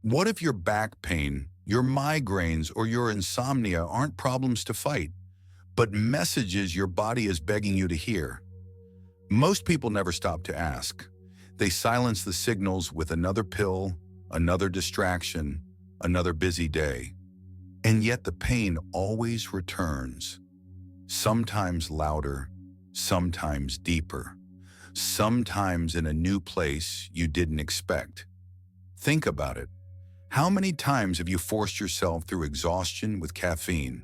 What if your back pain, your migraines, or your insomnia aren't problems to fight, but messages your body is begging you to hear? Most people never stop to ask. They silence the signals with another pill, another distraction, another busy day. And yet the pain always returns, sometimes louder, sometimes deeper, sometimes in a new place you didn't expect. Think about it. How many times have you forced yourself through exhaustion with caffeine?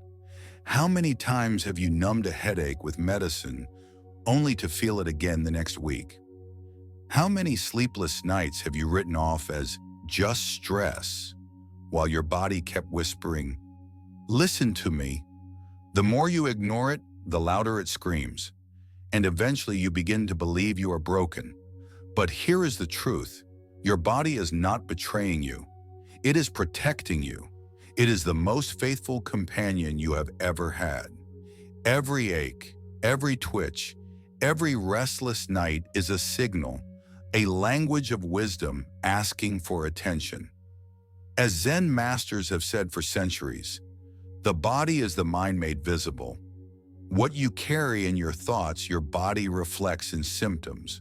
How many times have you numbed a headache with medicine only to feel it again the next week? How many sleepless nights have you written off as just stress while your body kept whispering, "Listen to me"? The more you ignore it, the louder it screams. And eventually you begin to believe you are broken. But here is the truth. Your body is not betraying you. It is protecting you. It is the most faithful companion you have ever had. Every ache, every twitch, every restless night is a signal, a language of wisdom asking for attention. As Zen masters have said for centuries, the body is the mind made visible. What you carry in your thoughts, your body reflects in symptoms.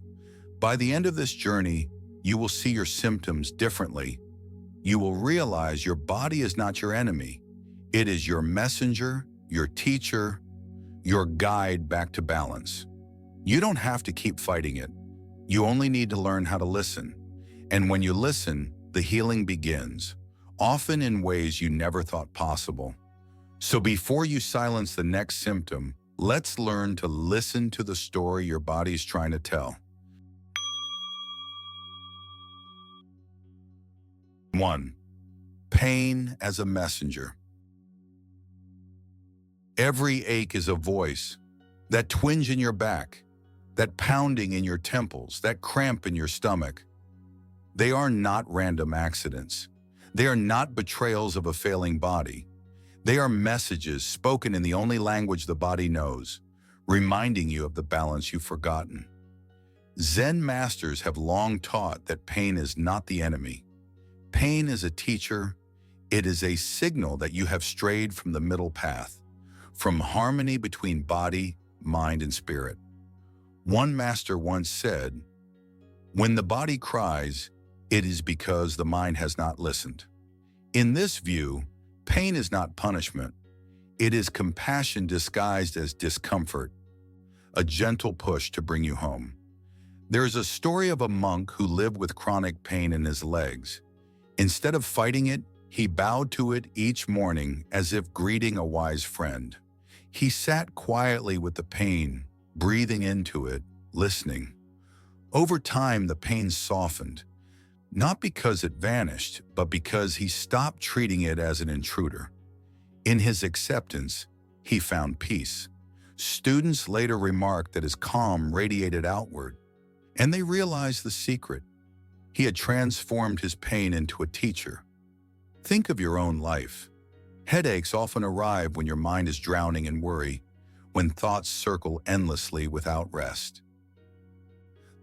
By the end of this journey, you will see your symptoms differently. You will realize your body is not your enemy. It is your messenger, your teacher, your guide back to balance. You don't have to keep fighting it. You only need to learn how to listen. And when you listen, the healing begins, often in ways you never thought possible. So before you silence the next symptom, let's learn to listen to the story your body's trying to tell. 1. Pain as a messenger. Every ache is a voice. That twinge in your back, that pounding in your temples, that cramp in your stomach. They are not random accidents. They are not betrayals of a failing body. They are messages spoken in the only language the body knows, reminding you of the balance you've forgotten. Zen masters have long taught that pain is not the enemy. Pain is a teacher. It is a signal that you have strayed from the middle path, from harmony between body, mind, and spirit. One master once said, "When the body cries, it is because the mind has not listened." In this view, pain is not punishment. It is compassion disguised as discomfort, a gentle push to bring you home. There is a story of a monk who lived with chronic pain in his legs. Instead of fighting it, he bowed to it each morning as if greeting a wise friend. He sat quietly with the pain, breathing into it, listening. Over time, the pain softened, not because it vanished, but because he stopped treating it as an intruder. In his acceptance, he found peace. Students later remarked that his calm radiated outward, and they realized the secret. He had transformed his pain into a teacher. Think of your own life. Headaches often arrive when your mind is drowning in worry, when thoughts circle endlessly without rest.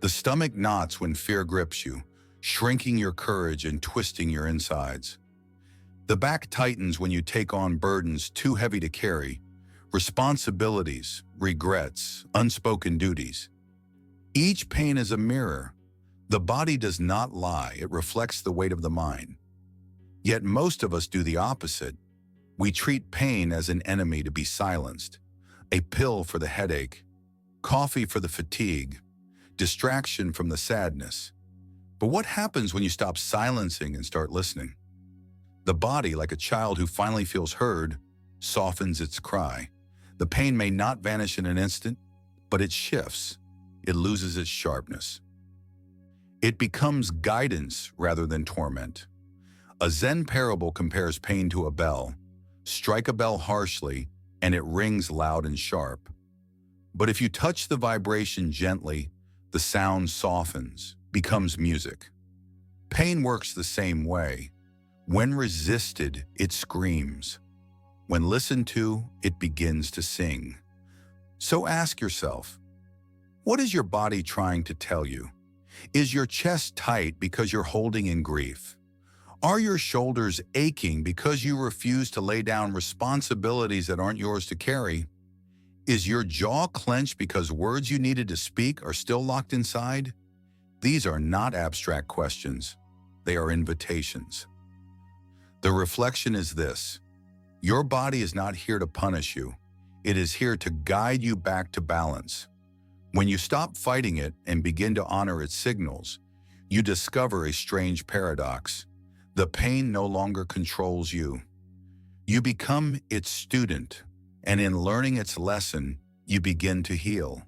The stomach knots when fear grips you, shrinking your courage and twisting your insides. The back tightens when you take on burdens too heavy to carry, responsibilities, regrets, unspoken duties. Each pain is a mirror. The body does not lie, it reflects the weight of the mind. Yet most of us do the opposite. We treat pain as an enemy to be silenced, a pill for the headache, coffee for the fatigue, distraction from the sadness. But what happens when you stop silencing and start listening? The body, like a child who finally feels heard, softens its cry. The pain may not vanish in an instant, but it shifts. It loses its sharpness. It becomes guidance rather than torment. A Zen parable compares pain to a bell. Strike a bell harshly, and it rings loud and sharp. But if you touch the vibration gently, the sound softens, becomes music. Pain works the same way. When resisted, it screams. When listened to, it begins to sing. So ask yourself, what is your body trying to tell you? Is your chest tight because you're holding in grief? Are your shoulders aching because you refuse to lay down responsibilities that aren't yours to carry? Is your jaw clenched because words you needed to speak are still locked inside? These are not abstract questions. They are invitations. The reflection is this: your body is not here to punish you. It is here to guide you back to balance. When you stop fighting it and begin to honor its signals, you discover a strange paradox. The pain no longer controls you. You become its student, and in learning its lesson, you begin to heal.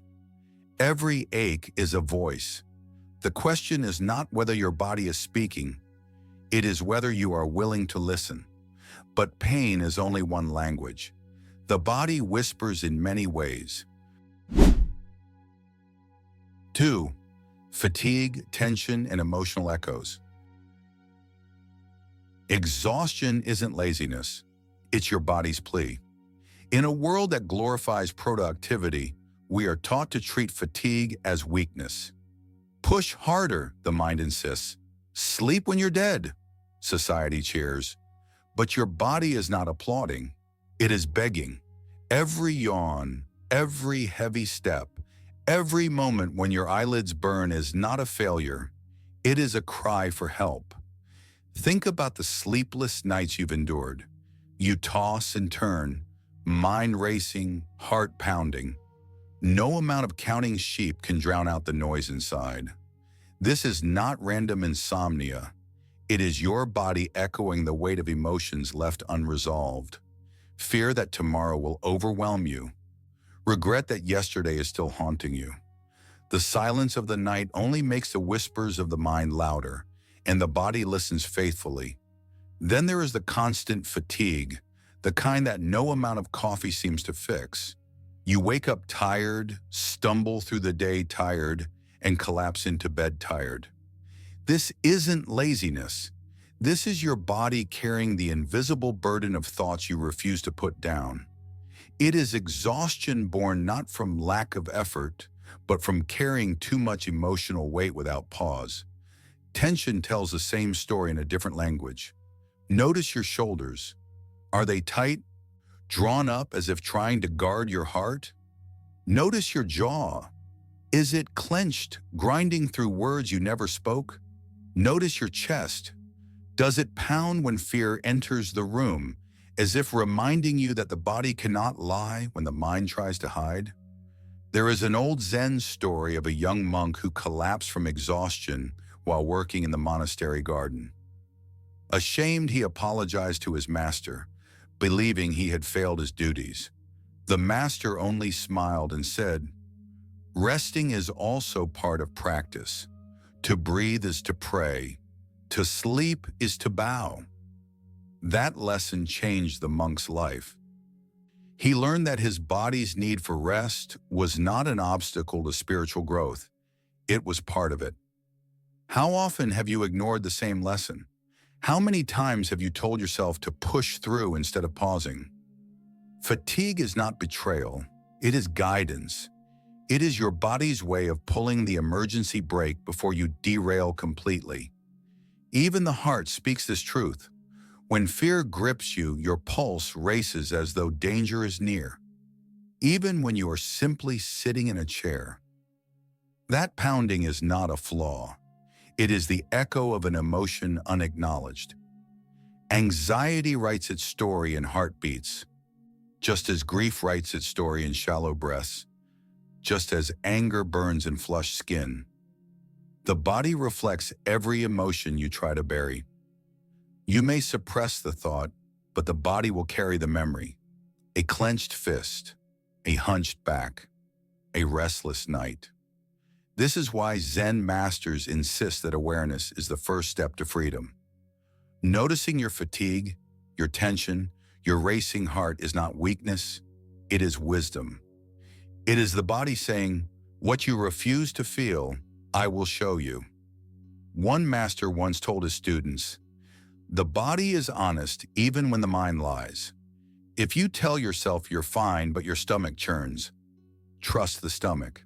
Every ache is a voice. The question is not whether your body is speaking, it is whether you are willing to listen. But pain is only one language. The body whispers in many ways. 2. Fatigue, tension, and emotional echoes. Exhaustion isn't laziness. It's your body's plea. In a world that glorifies productivity, we are taught to treat fatigue as weakness. Push harder, the mind insists. Sleep when you're dead, society cheers. But your body is not applauding. It is begging. Every yawn, every heavy step, every moment when your eyelids burn is not a failure. It is a cry for help. Think about the sleepless nights you've endured. You toss and turn, mind racing, heart pounding. No amount of counting sheep can drown out the noise inside. This is not random insomnia. It is your body echoing the weight of emotions left unresolved. Fear that tomorrow will overwhelm you. Regret that yesterday is still haunting you. The silence of the night only makes the whispers of the mind louder, and the body listens faithfully. Then there is the constant fatigue, the kind that no amount of coffee seems to fix. You wake up tired, stumble through the day tired, and collapse into bed tired. This isn't laziness. This is your body carrying the invisible burden of thoughts you refuse to put down. It is exhaustion born not from lack of effort, but from carrying too much emotional weight without pause. Tension tells the same story in a different language. Notice your shoulders. Are they tight, drawn up as if trying to guard your heart? Notice your jaw. Is it clenched, grinding through words you never spoke? Notice your chest. Does it pound when fear enters the room, as if reminding you that the body cannot lie when the mind tries to hide? There is an old Zen story of a young monk who collapsed from exhaustion while working in the monastery garden. Ashamed, he apologized to his master, believing he had failed his duties. The master only smiled and said, "Resting is also part of practice. To breathe is to pray. To sleep is to bow." That lesson changed the monk's life. He learned that his body's need for rest was not an obstacle to spiritual growth. It was part of it. How often have you ignored the same lesson? How many times have you told yourself to push through instead of pausing? Fatigue is not betrayal. It is guidance. It is your body's way of pulling the emergency brake before you derail completely. Even the heart speaks this truth. When fear grips you, your pulse races as though danger is near, even when you are simply sitting in a chair. That pounding is not a flaw. It is the echo of an emotion unacknowledged. Anxiety writes its story in heartbeats, just as grief writes its story in shallow breaths, just as anger burns in flushed skin. The body reflects every emotion you try to bury. You may suppress the thought, but the body will carry the memory. A clenched fist, a hunched back, a restless night. This is why Zen masters insist that awareness is the first step to freedom. Noticing your fatigue, your tension, your racing heart is not weakness, it is wisdom. It is the body saying, "What you refuse to feel, I will show you." One master once told his students, "The body is honest even when the mind lies. If you tell yourself you're fine but your stomach churns, trust the stomach.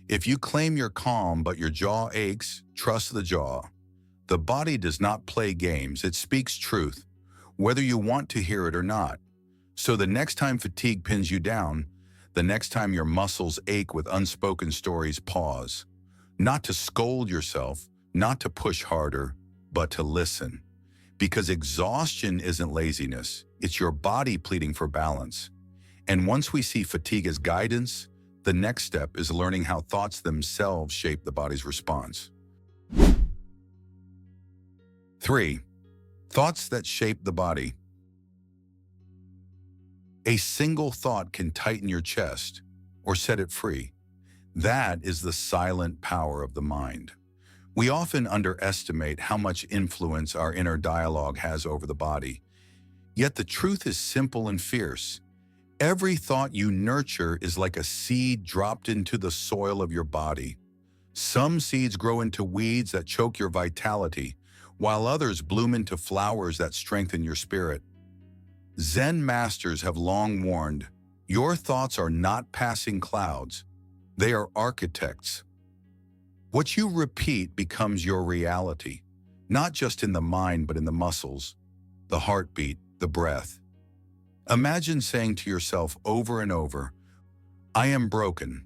If you claim you're calm but your jaw aches, trust the jaw. The body does not play games, it speaks truth, whether you want to hear it or not. So the next time fatigue pins you down, the next time your muscles ache with unspoken stories, pause. Not to scold yourself, not to push harder, but to listen. Because exhaustion isn't laziness, it's your body pleading for balance. And once we see fatigue as guidance, the next step is learning how thoughts themselves shape the body's response. 3. Thoughts that shape the body. A single thought can tighten your chest or set it free. That is the silent power of the mind. We often underestimate how much influence our inner dialogue has over the body. Yet the truth is simple and fierce. Every thought you nurture is like a seed dropped into the soil of your body. Some seeds grow into weeds that choke your vitality, while others bloom into flowers that strengthen your spirit. Zen masters have long warned, your thoughts are not passing clouds, they are architects. What you repeat becomes your reality, not just in the mind but in the muscles, the heartbeat, the breath. Imagine saying to yourself over and over, I am broken.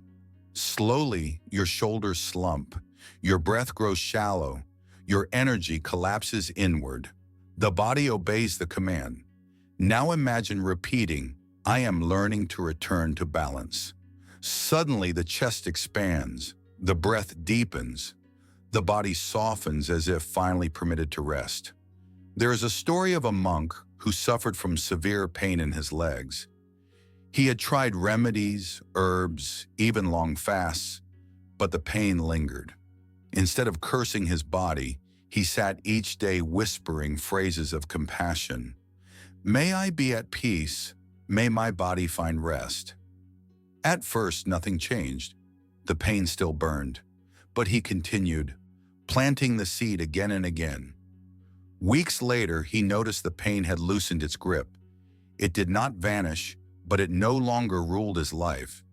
Slowly, your shoulders slump, your breath grows shallow, your energy collapses inward. The body obeys the command. Now imagine repeating, I am learning to return to balance. Suddenly the chest expands, the breath deepens, the body softens as if finally permitted to rest. There is a story of a monk who suffered from severe pain in his legs. He had tried remedies, herbs, even long fasts, but the pain lingered. Instead of cursing his body, he sat each day whispering phrases of compassion. May I be at peace, may my body find rest. At first, nothing changed. The pain still burned, but he continued, planting the seed again and again. Weeks later, he noticed the pain had loosened its grip. It did not vanish, but it no longer ruled his life.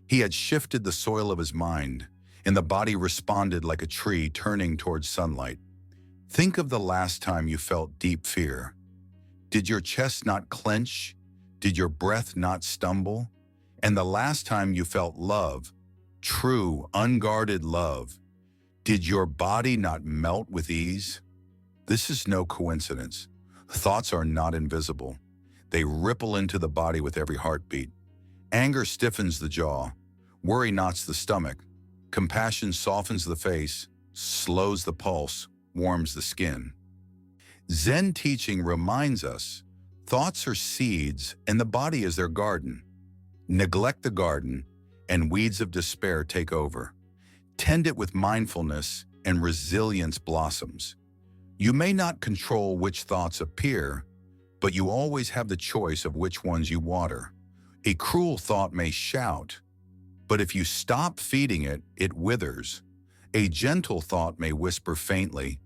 He had shifted the soil of his mind, and the body responded like a tree turning towards sunlight. Think of the last time you felt deep fear. Did your chest not clench? Did your breath not stumble? And the last time you felt love, true, unguarded love, did your body not melt with ease? This is no coincidence. Thoughts are not invisible. They ripple into the body with every heartbeat. Anger stiffens the jaw. Worry knots the stomach. Compassion softens the face, slows the pulse, warms the skin. Zen teaching reminds us, thoughts are seeds and the body is their garden. Neglect the garden and weeds of despair take over. Tend it with mindfulness and resilience blossoms. You may not control which thoughts appear, but you always have the choice of which ones you water. A cruel thought may shout, but if you stop feeding it, it withers. A gentle thought may whisper faintly,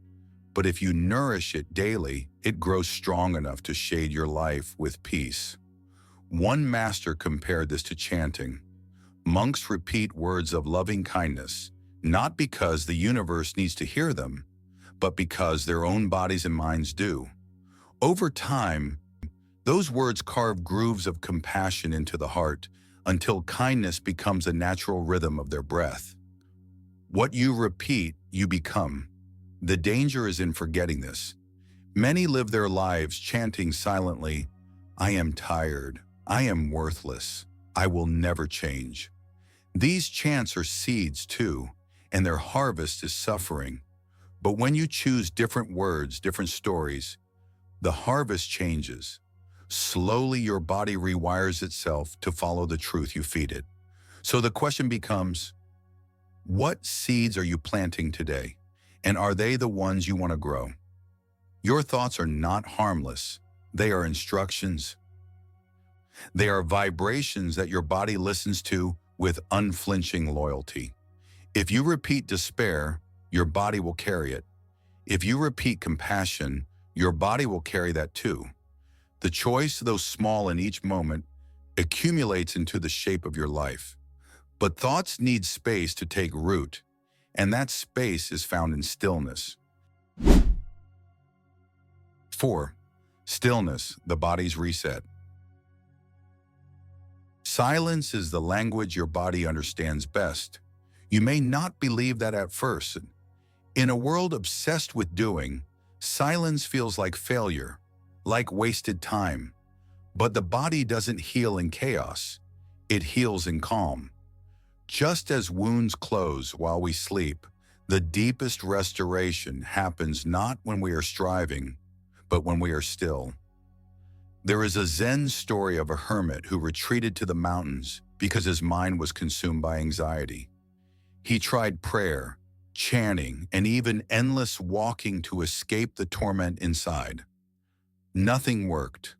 but if you nourish it daily, it grows strong enough to shade your life with peace. One master compared this to chanting. Monks repeat words of loving kindness, not because the universe needs to hear them, but because their own bodies and minds do. Over time, those words carve grooves of compassion into the heart until kindness becomes a natural rhythm of their breath. What you repeat, you become. The danger is in forgetting this. Many live their lives chanting silently, I am tired, I am worthless, I will never change. These chants are seeds too, and their harvest is suffering. But when you choose different words, different stories, the harvest changes. Slowly your body rewires itself to follow the truth you feed it. So the question becomes, what seeds are you planting today? And are they the ones you want to grow? Your thoughts are not harmless. They are instructions. They are vibrations that your body listens to with unflinching loyalty. If you repeat despair, your body will carry it. If you repeat compassion, your body will carry that too. The choice, though small in each moment, accumulates into the shape of your life. But thoughts need space to take root, and that space is found in stillness. 4. Stillness, the body's reset. Silence is the language your body understands best. You may not believe that at first. In a world obsessed with doing, silence feels like failure, like wasted time. But the body doesn't heal in chaos. It heals in calm. Just as wounds close while we sleep, the deepest restoration happens not when we are striving, but when we are still. There is a Zen story of a hermit who retreated to the mountains because his mind was consumed by anxiety. He tried prayer, chanting, and even endless walking to escape the torment inside. Nothing worked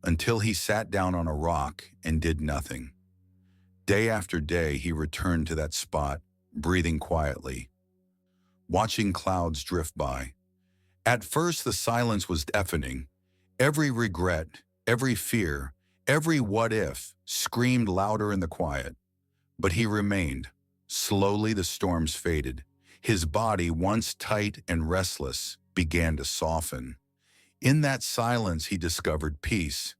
until he sat down on a rock and did nothing. Day after day, he returned to that spot, breathing quietly, watching clouds drift by. At first, the silence was deafening. Every regret, every fear, every what if screamed louder in the quiet. But he remained. Slowly, the storms faded. His body, once tight and restless, began to soften. In that silence, he discovered peace.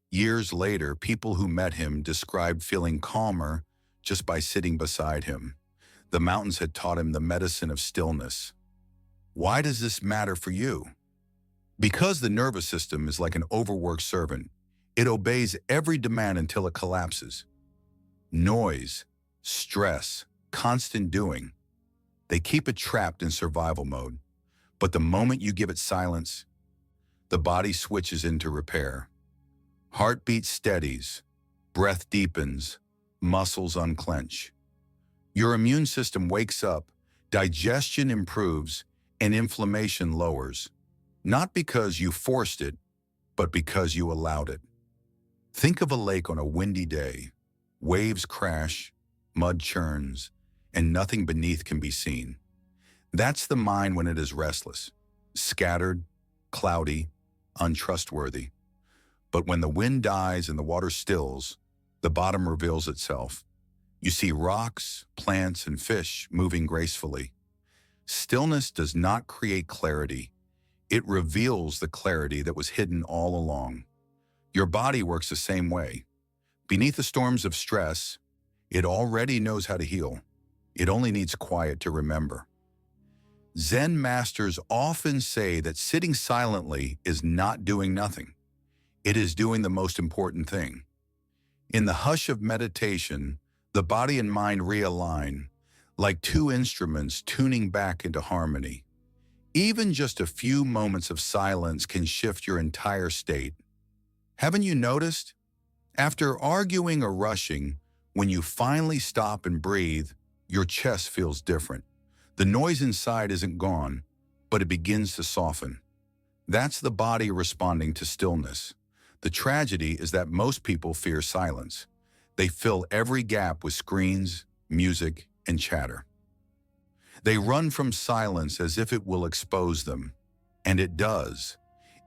Years later, people who met him described feeling calmer just by sitting beside him. The mountains had taught him the medicine of stillness. Why does this matter for you? Because the nervous system is like an overworked servant. It obeys every demand until it collapses. Noise, stress, constant doing. They keep it trapped in survival mode. But the moment you give it silence, the body switches into repair. Heartbeat steadies, breath deepens, muscles unclench. Your immune system wakes up, digestion improves, and inflammation lowers. Not because you forced it, but because you allowed it. Think of a lake on a windy day. Waves crash, mud churns, and nothing beneath can be seen. That's the mind when it is restless, scattered, cloudy, untrustworthy. But when the wind dies and the water stills, the bottom reveals itself. You see rocks, plants, and fish moving gracefully. Stillness does not create clarity. It reveals the clarity that was hidden all along. Your body works the same way. Beneath the storms of stress, it already knows how to heal. It only needs quiet to remember. Zen masters often say that sitting silently is not doing nothing. It is doing the most important thing. In the hush of meditation, the body and mind realign, like two instruments tuning back into harmony. Even just a few moments of silence can shift your entire state. Haven't you noticed? After arguing or rushing, when you finally stop and breathe, your chest feels different. The noise inside isn't gone, but it begins to soften. That's the body responding to stillness. The tragedy is that most people fear silence. They fill every gap with screens, music, and chatter. They run from silence as if it will expose them. And it does.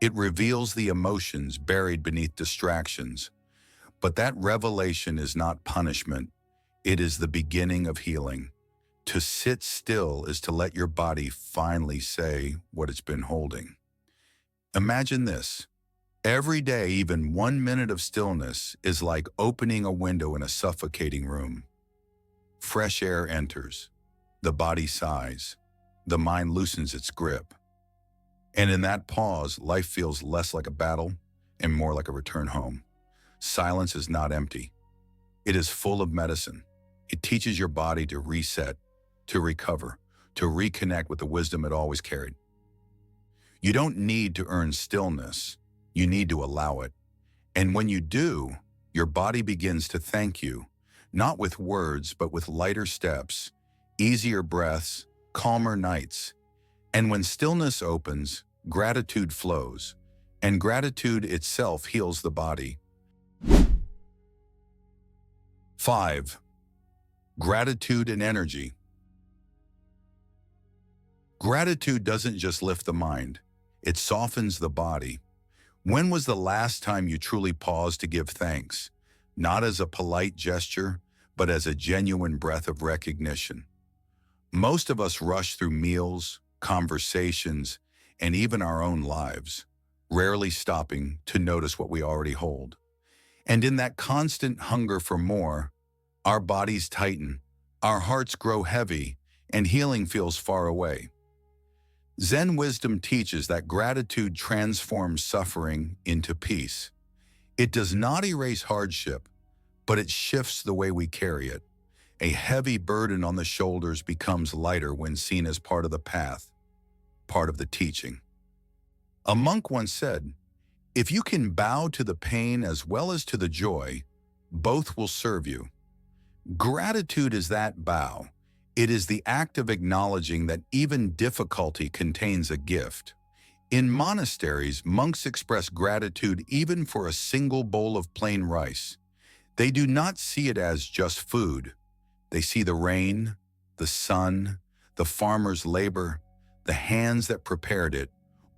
It reveals the emotions buried beneath distractions. But that revelation is not punishment. It is the beginning of healing. To sit still is to let your body finally say what it's been holding. Imagine this. Every day, even 1 minute of stillness is like opening a window in a suffocating room. Fresh air enters. The body sighs. The mind loosens its grip. And in that pause, life feels less like a battle and more like a return home. Silence is not empty. It is full of medicine. It teaches your body to reset, to recover, to reconnect with the wisdom it always carried. You don't need to earn stillness. You need to allow it. And when you do, your body begins to thank you, not with words, but with lighter steps, easier breaths, calmer nights. And when stillness opens, gratitude flows, and gratitude itself heals the body. 5. Gratitude and energy. Gratitude doesn't just lift the mind, it softens the body. When was the last time you truly paused to give thanks, not as a polite gesture, but as a genuine breath of recognition? Most of us rush through meals, conversations, and even our own lives. rarely stopping to notice what we already hold. And in that constant hunger for more, our bodies tighten, our hearts grow heavy, and healing feels far away. Zen wisdom teaches that gratitude transforms suffering into peace. It does not erase hardship, but it shifts the way we carry it. A heavy burden on the shoulders becomes lighter when seen as part of the path, part of the teaching. A monk once said, "If you can bow to the pain as well as to the joy, both will serve you." Gratitude is that bow. It is the act of acknowledging that even difficulty contains a gift. In monasteries, monks express gratitude even for a single bowl of plain rice. They do not see it as just food. They see the rain, the sun, the farmer's labor, the hands that prepared it,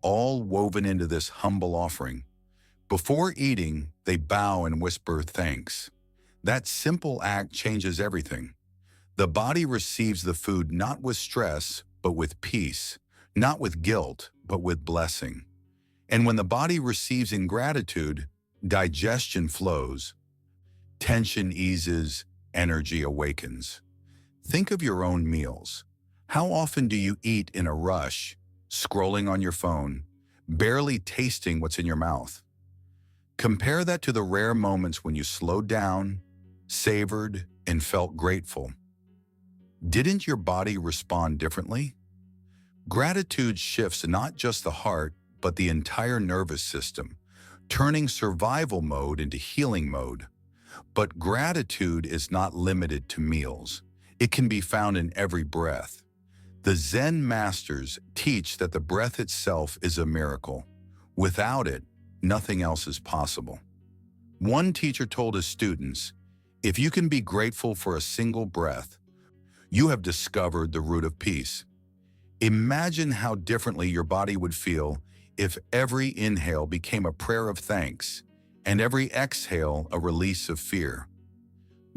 all woven into this humble offering. Before eating, they bow and whisper thanks. That simple act changes everything. The body receives the food not with stress, but with peace, not with guilt, but with blessing. And when the body receives ingratitude, digestion flows, tension eases, energy awakens. Think of your own meals. How often do you eat in a rush, scrolling on your phone, barely tasting what's in your mouth? Compare that to the rare moments when you slowed down, savored, and felt grateful. Didn't your body respond differently? Gratitude shifts not just the heart, but the entire nervous system, turning survival mode into healing mode. But gratitude is not limited to meals. It can be found in every breath. The Zen masters teach that the breath itself is a miracle. Without it, nothing else is possible. One teacher told his students, "If you can be grateful for a single breath, you have discovered the root of peace." Imagine how differently your body would feel if every inhale became a prayer of thanks and every exhale a release of fear.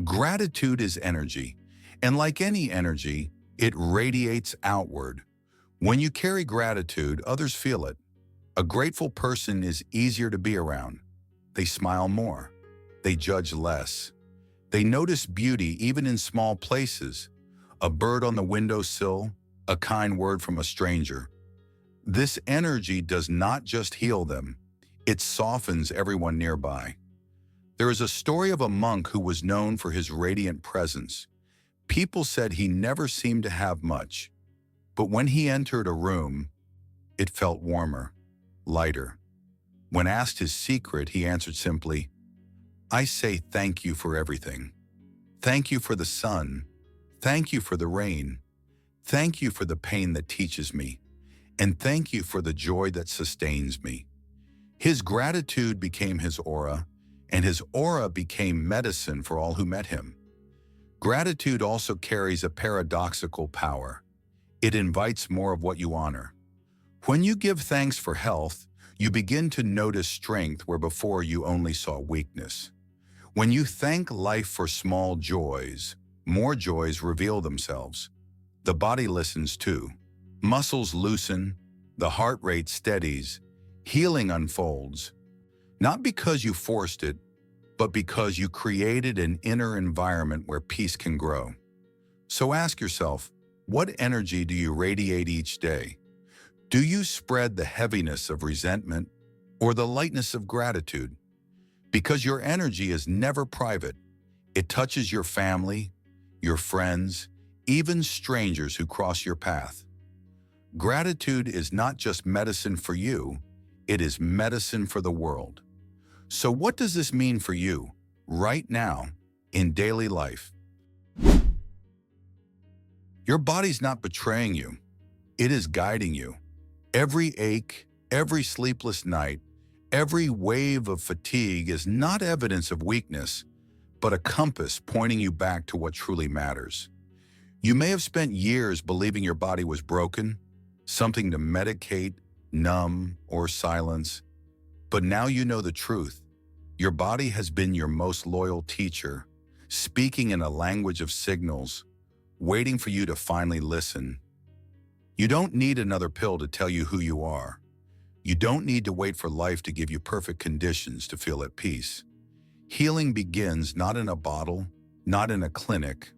Gratitude is energy, and like any energy, it radiates outward. When you carry gratitude, others feel it. A grateful person is easier to be around. They smile more. They judge less. They notice beauty even in small places. A bird on the windowsill, a kind word from a stranger. This energy does not just heal them, it softens everyone nearby. There is a story of a monk who was known for his radiant presence. People said he never seemed to have much, but when he entered a room, it felt warmer, lighter. When asked his secret, he answered simply, "I say thank you for everything. Thank you for the sun. Thank you for the rain. Thank you for the pain that teaches me. And thank you for the joy that sustains me." His gratitude became his aura, and his aura became medicine for all who met him. Gratitude also carries a paradoxical power. It invites more of what you honor. When you give thanks for health, you begin to notice strength where before you only saw weakness. When you thank life for small joys, more joys reveal themselves. The body listens too. Muscles loosen, the heart rate steadies, healing unfolds. Not because you forced it, but because you created an inner environment where peace can grow. So ask yourself, what energy do you radiate each day? Do you spread the heaviness of resentment or the lightness of gratitude? Because your energy is never private. It touches your family, your friends, even strangers who cross your path. Gratitude is not just medicine for you, it is medicine for the world. So what does this mean for you, right now, in daily life? Your body's not betraying you. It is guiding you. Every ache, every sleepless night, every wave of fatigue is not evidence of weakness, but a compass pointing you back to what truly matters. You may have spent years believing your body was broken, something to medicate, numb, or silence, but now you know the truth. Your body has been your most loyal teacher, speaking in a language of signals, waiting for you to finally listen. You don't need another pill to tell you who you are. You don't need to wait for life to give you perfect conditions to feel at peace. Healing begins not in a bottle, not in a clinic,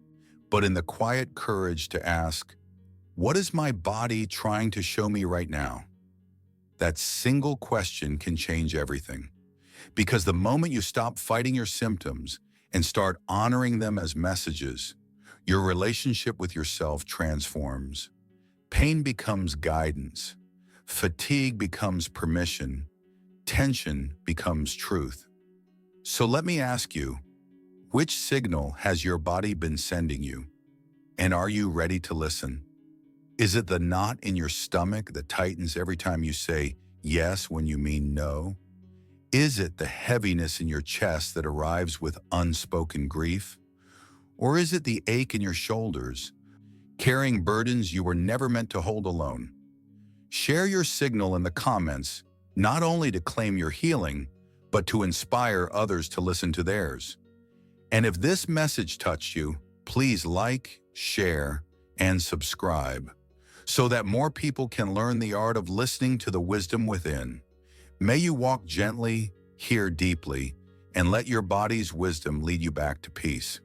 but in the quiet courage to ask, what is my body trying to show me right now? That single question can change everything. Because the moment you stop fighting your symptoms and start honoring them as messages, your relationship with yourself transforms. Pain becomes guidance. Fatigue becomes permission. Tension becomes truth. So let me ask you, which signal has your body been sending you? And are you ready to listen? Is it the knot in your stomach that tightens every time you say yes when you mean no? Is it the heaviness in your chest that arrives with unspoken grief? Or is it the ache in your shoulders, carrying burdens you were never meant to hold alone? Share your signal in the comments, not only to claim your healing, but to inspire others to listen to theirs. And if this message touched you, please like, share, and subscribe so that more people can learn the art of listening to the wisdom within. May you walk gently, hear deeply, and let your body's wisdom lead you back to peace.